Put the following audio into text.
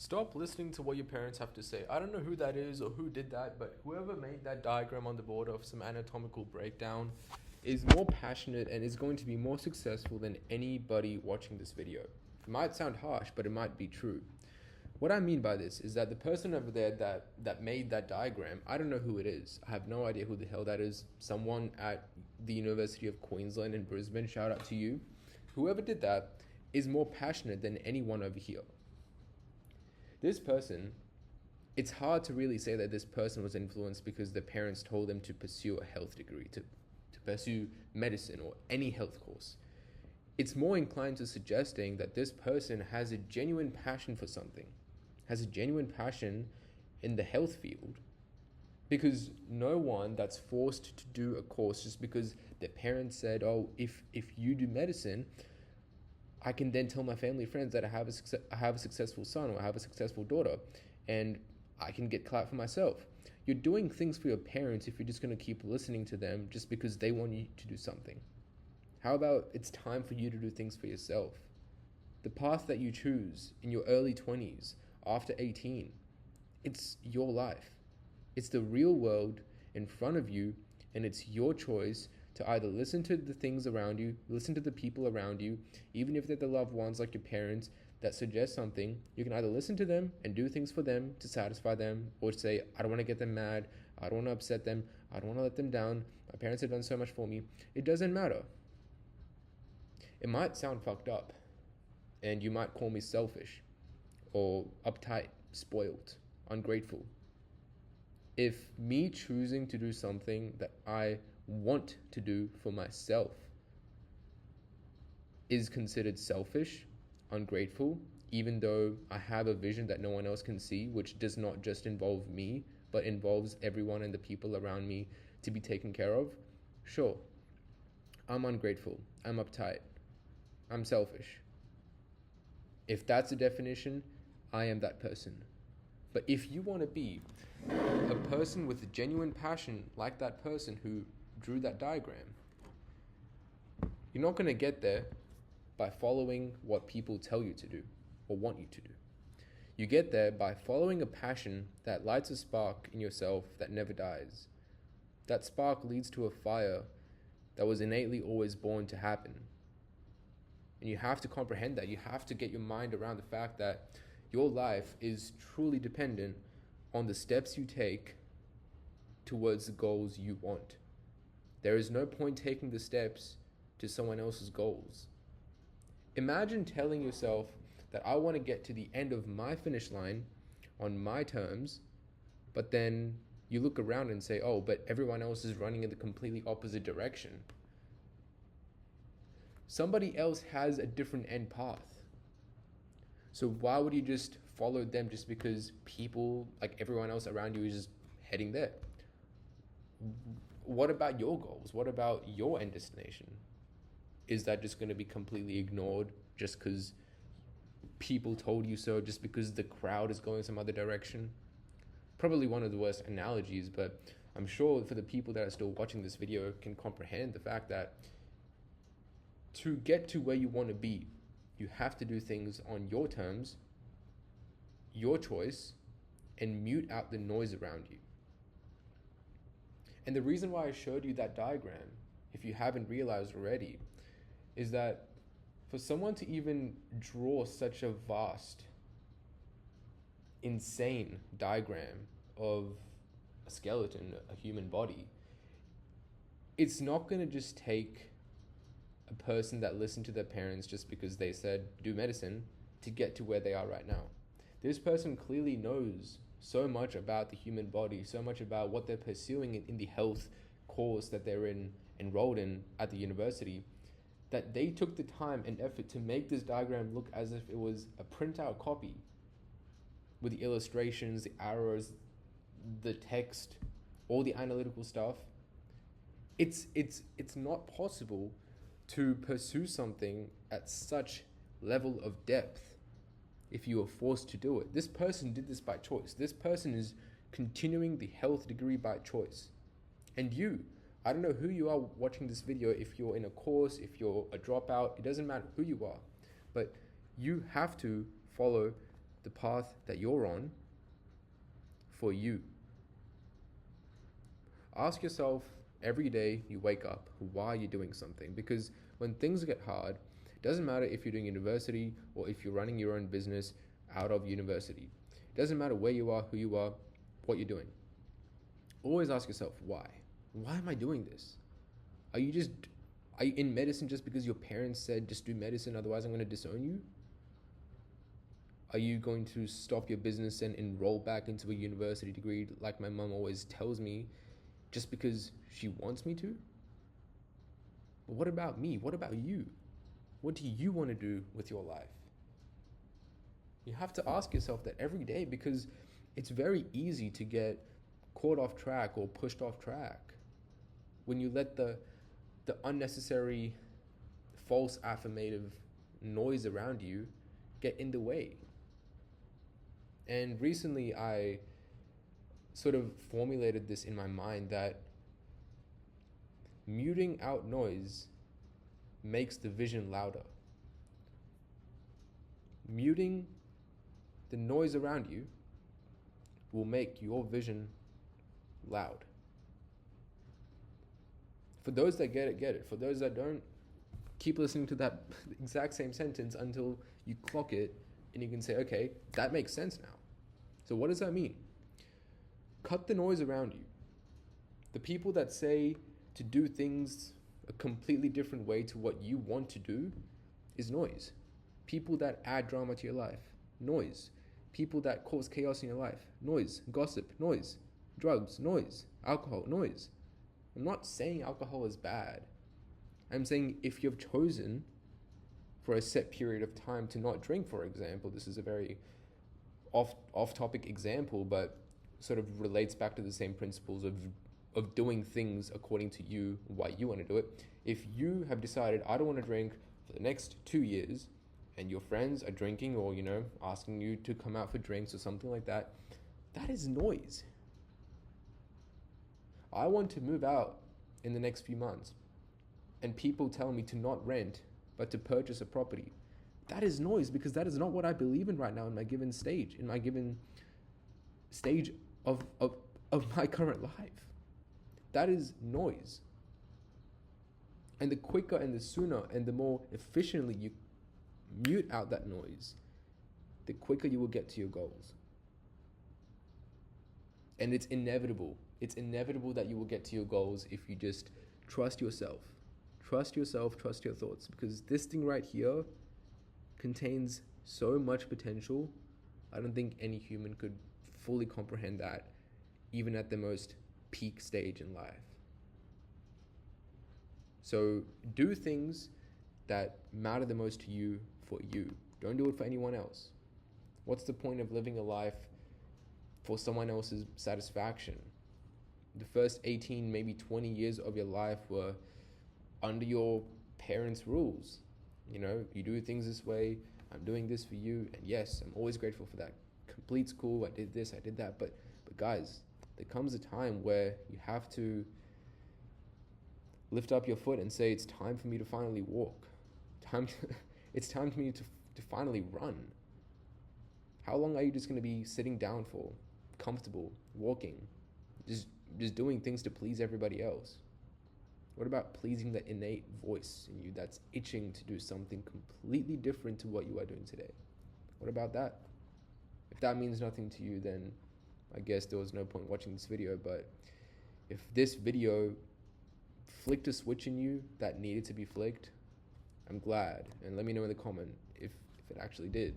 Stop listening to what your parents have to say. I don't know who that is or who did that, but whoever made that diagram on the board of some anatomical breakdown is more passionate and is going to be more successful than anybody watching this video. It might sound harsh, but it might be true. What I mean by this is that the person over there that made that diagram, I don't know who it is. I have no idea who the hell that is. Someone at the University of Queensland in Brisbane, shout out to you. Whoever did that is more passionate than anyone over here. This person, it's hard to really say that this person was influenced because their parents told them to pursue a health degree, to pursue medicine or any health course. It's more inclined to suggesting that this person has a genuine passion for something, has a genuine passion in the health field, because no one that's forced to do a course just because their parents said, oh, if you do medicine, I can then tell my family friends that I have a successful son or I have a successful daughter, and I can get clout for myself. You're doing things for your parents if you're just going to keep listening to them just because they want you to do something. How about it's time for you to do things for yourself? The path that you choose in your early 20s, after 18, it's your life. It's the real world in front of you, and it's your choice to either listen to the things around you, listen to the people around you, even if they're the loved ones like your parents that suggest something. You can either listen to them and do things for them to satisfy them, or say, I don't want to get them mad, I don't want to upset them, I don't want to let them down, my parents have done so much for me. It doesn't matter. It might sound fucked up, and you might call me selfish, or uptight, spoiled, ungrateful. If me choosing to do something that I want to do for myself is considered selfish, ungrateful, even though I have a vision that no one else can see, which does not just involve me, but involves everyone and the people around me to be taken care of, sure, I'm ungrateful, I'm uptight, I'm selfish. If that's a definition, I am that person. But if you want to be a person with a genuine passion like that person who drew that diagram, you're not going to get there by following what people tell you to do or want you to do. You get there by following a passion that lights a spark in yourself that never dies. That spark leads to a fire that was innately always born to happen. And you have to comprehend that. You have to get your mind around the fact that your life is truly dependent on the steps you take towards the goals you want. There is no point taking the steps to someone else's goals. Imagine telling yourself that I want to get to the end of my finish line on my terms, but then you look around and say, oh, but everyone else is running in the completely opposite direction. Somebody else has a different end path. So why would you just follow them just because people, like everyone else around you, is just heading there? What about your goals? What about your end destination? Is that just going to be completely ignored just because people told you so, just because the crowd is going some other direction? Probably one of the worst analogies, but I'm sure for the people that are still watching this video can comprehend the fact that to get to where you want to be, you have to do things on your terms, your choice, and mute out the noise around you. And the reason why I showed you that diagram, if you haven't realized already, is that for someone to even draw such a vast, insane diagram of a skeleton, a human body, it's not going to just take a person that listened to their parents just because they said do medicine to get to where they are right now. This person clearly knows so much about the human body, so much about what they're pursuing in the health course that they're enrolled in at the university, that they took the time and effort to make this diagram look as if it was a printout copy with the illustrations, the arrows, the text, all the analytical stuff. It's not possible to pursue something at such level of depth if you are forced to do it. This person did this by choice. This person is continuing the health degree by choice. And you, I don't know who you are watching this video, if you're in a course, if you're a dropout, it doesn't matter who you are, but you have to follow the path that you're on for you. Ask yourself every day you wake up, why are you doing something? Because when things get hard, it doesn't matter if you're doing university or if you're running your own business out of university. It doesn't matter where you are, who you are, what you're doing. Always ask yourself, why? Why am I doing this? Are you in medicine just because your parents said just do medicine, otherwise I'm going to disown you? Are you going to stop your business and enroll back into a university degree like my mom always tells me just because she wants me to? But what about me? What about you? What do you want to do with your life? You have to ask yourself that every day, because it's very easy to get caught off track or pushed off track when you let the unnecessary false affirmative noise around you get in the way. And recently I sort of formulated this in my mind that muting out noise makes the vision louder. Muting the noise around you will make your vision loud. For those that get it, get it. For those that don't, keep listening to that exact same sentence until you clock it and you can say, okay, that makes sense now. So what does that mean? Cut the noise around you. The people that say to do things a completely different way to what you want to do is noise. People that add drama to your life, noise. People that cause chaos in your life, noise. Gossip, noise. Drugs, noise. Alcohol, noise. I'm not saying alcohol is bad. I'm saying if you've chosen for a set period of time to not drink, for example, this is a very off-topic example, but sort of relates back to the same principles of doing things according to you, why you want to do it. If you have decided, I don't want to drink for the next 2 years, and your friends are drinking or, asking you to come out for drinks or something like that, that is noise. I want to move out in the next few months, and people tell me to not rent, but to purchase a property. That is noise, because that is not what I believe in right now in my given stage, of my current life. That is noise. And the quicker and the sooner and the more efficiently you mute out that noise, the quicker you will get to your goals. And it's inevitable. It's inevitable that you will get to your goals if you just trust yourself. Trust yourself, trust your thoughts, because this thing right here contains so much potential. I don't think any human could fully comprehend that, even at the most peak stage in life. So do things that matter the most to you for you. Don't do it for anyone else. What's the point of living a life for someone else's satisfaction? The first 18, maybe 20 years of your life were under your parents' rules. You do things this way, I'm doing this for you, and yes, I'm always grateful for that. Complete school, I did this, I did that, but guys, there comes a time where you have to lift up your foot and say, it's time for me to finally walk. It's time for me to finally run. How long are you just going to be sitting down for, comfortable, walking, just doing things to please everybody else? What about pleasing the innate voice in you that's itching to do something completely different to what you are doing today? What about that? If that means nothing to you, then I guess there was no point watching this video. But if this video flicked a switch in you that needed to be flicked, I'm glad. And let me know in the comment if it actually did.